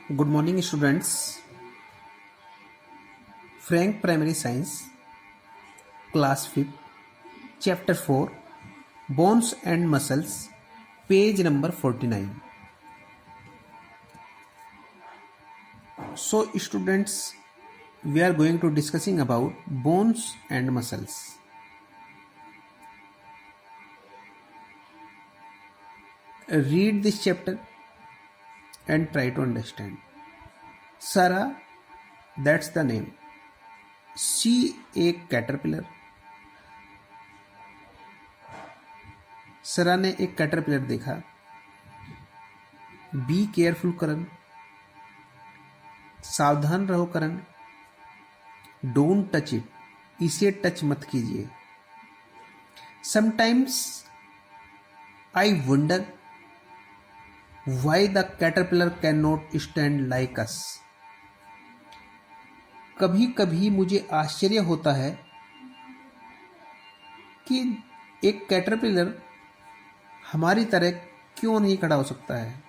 Good morning, students. Frank Primary Science, Class 5th, Chapter 4, Bones and Muscles, page number 49. So, students, we are going to discussing about bones and muscles. Read this chapter and try to understand. Sarah, that's the name. See a caterpillar. सरा ने एक caterpillar देखा. Be careful करण, सावधान रहो करण. Don't touch it, इसे touch मत कीजिए. Sometimes I wonder why the caterpillar can not stand like अस. कभी कभी मुझे आश्चर्य होता है कि एक कैटरपिलर हमारी तरह क्यों नहीं खड़ा हो सकता है.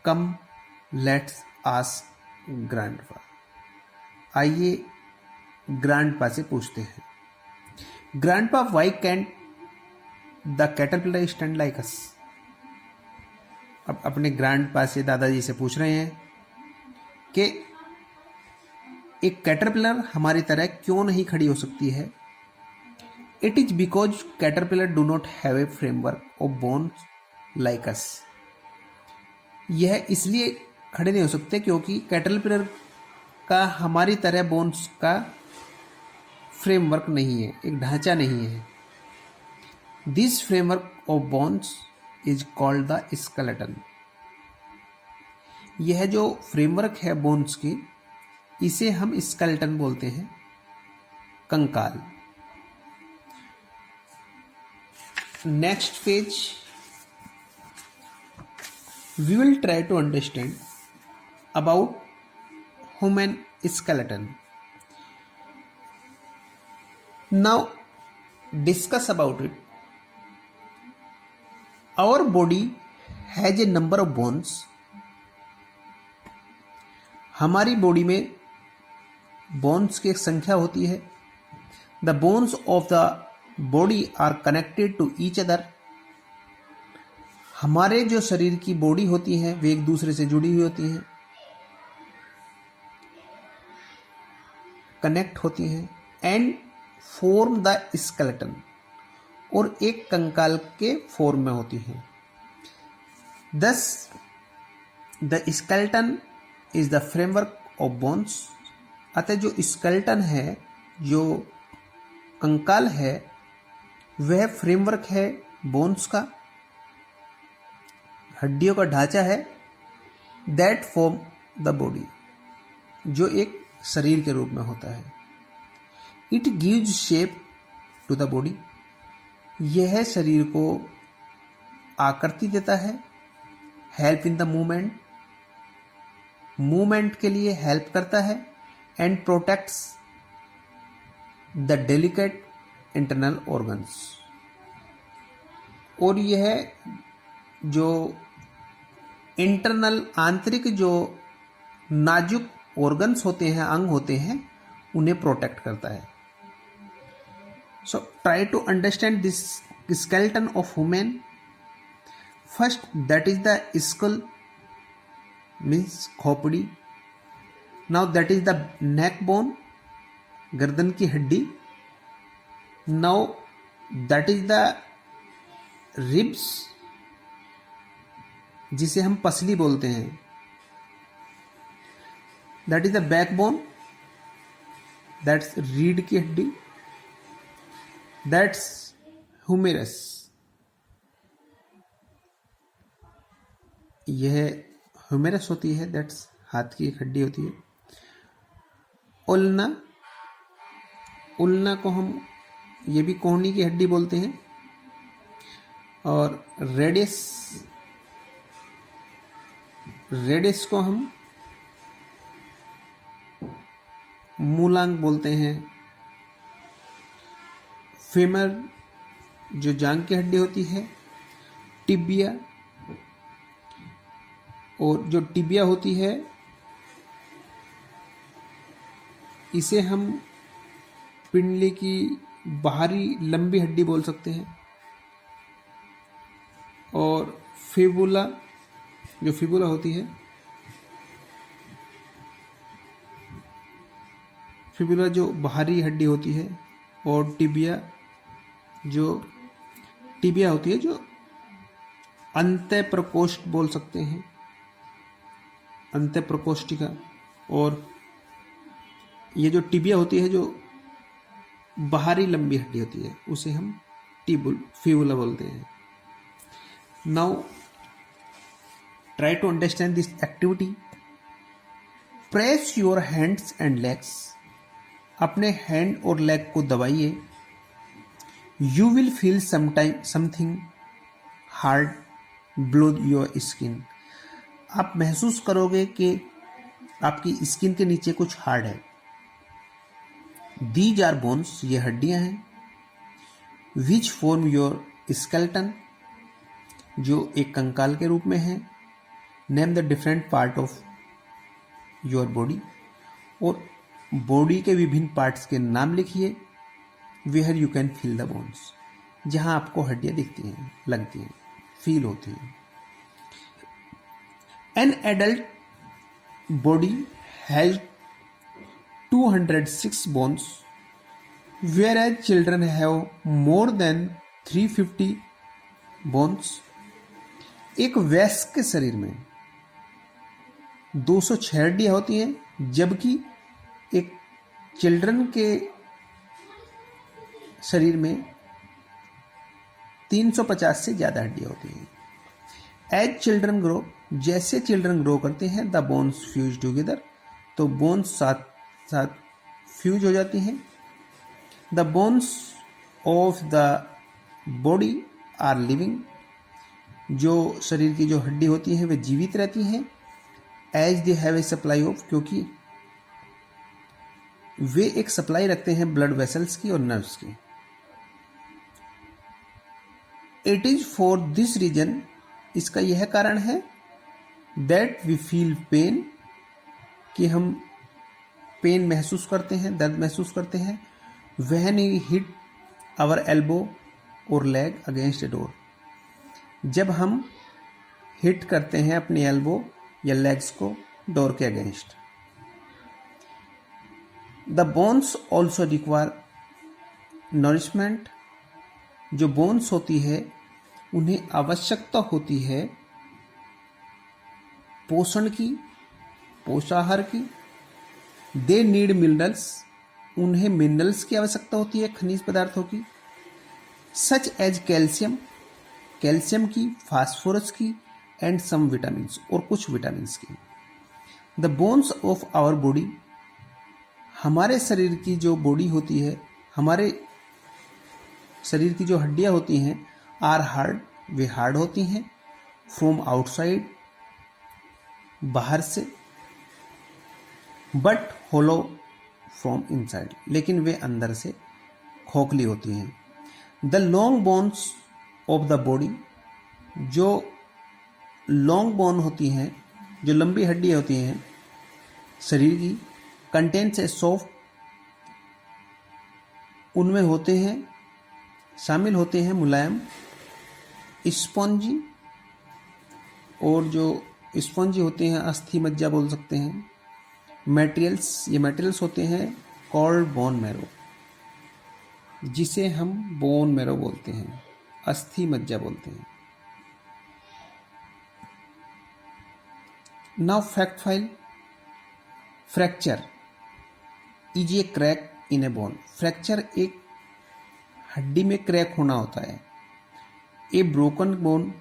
Come let's ask grandpa. आइए ग्रैंडपा से पूछते हैं. Grandpa, why can't the caterpillar stand like us. अब अपने ग्रैंडपा से, दादाजी से पूछ रहे हैं कि एक कैटरपिलर हमारी तरह क्यों नहीं खड़ी हो सकती है. It is because caterpillar do not have a framework of bones like us. यह इसलिए खड़े नहीं हो सकते क्योंकि कैटरपिलर का हमारी तरह बोन्स का फ्रेमवर्क नहीं है, एक ढांचा नहीं है. This framework of bones is called the skeleton. यह जो फ्रेमवर्क है बोन्स की, इसे हम स्केलेटन बोलते हैं, कंकाल. Next page, we will try to understand about human skeleton. Now discuss about it. Our body has a number of bones. हमारी बॉडी में बोन्स की एक संख्या होती है. The bones of the body are connected to each other. हमारे जो शरीर की बॉडी होती है वे एक दूसरे से जुड़ी हुई होती हैं, कनेक्ट होती हैं. एंड फॉर्म द स्केलेटन, और एक कंकाल के फॉर्म में होती हैं. दस the skeleton is the framework of bones. अतः जो स्केलेटन है, जो कंकाल है, वह फ्रेमवर्क है बोन्स का, हड्डियों का ढांचा है. दैट फॉर्म द बॉडी, जो एक शरीर के रूप में होता है. It gives shape to the body. यह शरीर को आकृति देता है. Help in the movement, movement के लिए हेल्प करता है. And protects the delicate internal organs. और यह जो इंटरनल, आंतरिक जो नाजुक ऑर्गन्स होते हैं, अंग होते हैं, उन्हें प्रोटेक्ट करता है. So try to understand this skeleton of human. First, that is the skull, means खोपड़ी. Now that is the neck bone, गर्दन की हड्डी. Now that is the ribs, जिसे हम पसली बोलते हैं. That is the backbone, that's रीढ़ की हड्डी. That's humerus, यह ह्यूमेरस होती है. that's हाथ की एक हड्डी होती है. उल्ना, उल्ना को हम ये भी कोहनी की हड्डी बोलते हैं. और रेडियस, रेडियस को हम मूलांग बोलते हैं. फेमर, जो जांग की हड्डी होती है. टिबिया, और जो टिबिया होती है इसे हम पिंडली की बाहरी लंबी हड्डी बोल सकते हैं। और फिबुला, जो फिबुला होती है, फिबुला जो बाहरी हड्डी होती है, और टिबिया होती है जो अंत्य प्रकोष्ठ बोल सकते हैं, अंत्य प्रकोष्ठिका। और ये जो टिबिया होती है जो बाहरी लंबी हड्डी होती है उसे हम फिबुला बोलते हैं। Now try to understand this activity. Press your hands and legs. अपने हैंड और लेग को दबाइए। You will feel something hard below your skin. आप महसूस करोगे कि आपकी स्किन के नीचे कुछ हार्ड है। दीज आर बोन्स, ये हड्डियां हैं। विच फॉर्म योर स्केलेटन, जो एक कंकाल के रूप में है। Name the different part of your body, और बॉडी के विभिन्न पार्ट्स के नाम लिखिए। Where you can feel the bones, जहां आपको हड्डियां दिखती हैं, लगती हैं, फील होती हैं। An adult body has 206 bones, whereas children have more than 350 bones. एक वयस्क के शरीर में 206 हड्डियां होती हैं, जबकि एक चिल्ड्रन के शरीर में 350 से ज़्यादा हड्डियां होती हैं। एज चिल्ड्रन ग्रो, जैसे चिल्ड्रन ग्रो करते हैं, द बोन्स फ्यूज टुगेदर, तो बोन्स साथ साथ फ्यूज हो जाती हैं। The bones of the body are living, जो शरीर की जो हड्डी होती है वे जीवित रहती हैं। As they have a supply of, क्योंकि वे एक सप्लाई रखते हैं ब्लड वेसल्स की और नर्व्स की। It is for this reason, इसका यह कारण है, दैट वी फील पेन, कि हम पेन महसूस करते हैं, दर्द महसूस करते हैं। When we hit our elbow और लेग अगेंस्ट ए डोर, जब हम हिट करते हैं अपनी एल्बो या लेग्स को डोर के against. The bones also require nourishment, जो बोन्स होती है उन्हें आवश्यकता होती है पोषण की, पोषाहार की। दे नीड मिनरल्स, उन्हें मिनरल्स की आवश्यकता होती है, खनिज पदार्थों की। सच एज कैल्शियम, कैल्शियम की, फास्फोरस की, एंड सम विटामिन, और कुछ विटामिन की। The bones of our body, हमारे शरीर की जो बॉडी होती है, हमारे शरीर की जो हड्डियां होती हैं, आर हार्ड, वे हार्ड होती हैं। फ्रॉम आउटसाइड, बाहर से। बट होलो फ्रॉम इनसाइड, लेकिन वे अंदर से खोखली होती हैं। The long bones of the body, जो लॉन्ग बोन होती हैं, जो लंबी हड्डी होती हैं शरीर की, कंटेंट्स ए सॉफ्ट, उनमें होते हैं, शामिल होते हैं मुलायम स्पॉन्जी, और जो स्पॉन्जी होते हैं अस्थि मज्जा बोल सकते हैं। मटेरियल्स, ये मटेरियल्स होते हैं कॉल्ड बोन मैरो, जिसे हम बोन मैरो बोलते हैं, अस्थि मज्जा बोलते हैं। Now fact file. Fracture is a crack in A bone. Fracture एक हड्डी में क्रैक होना होता है। ए broken bone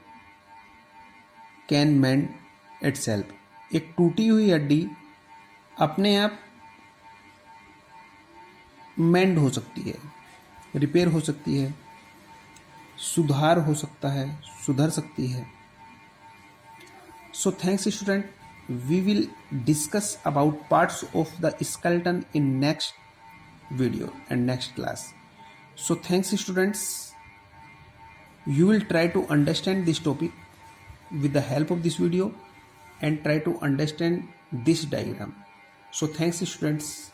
can mend itself, एक टूटी हुई हड्डी अपने आप मेंड हो सकती है, रिपेयर हो सकती है, सुधार हो सकता है, सुधर सकती है। So thanks student, we will discuss about parts of the skeleton in next video and next class. So thanks students, you will try to understand this topic with the help of this video. and try to understand this diagram. So thanks students.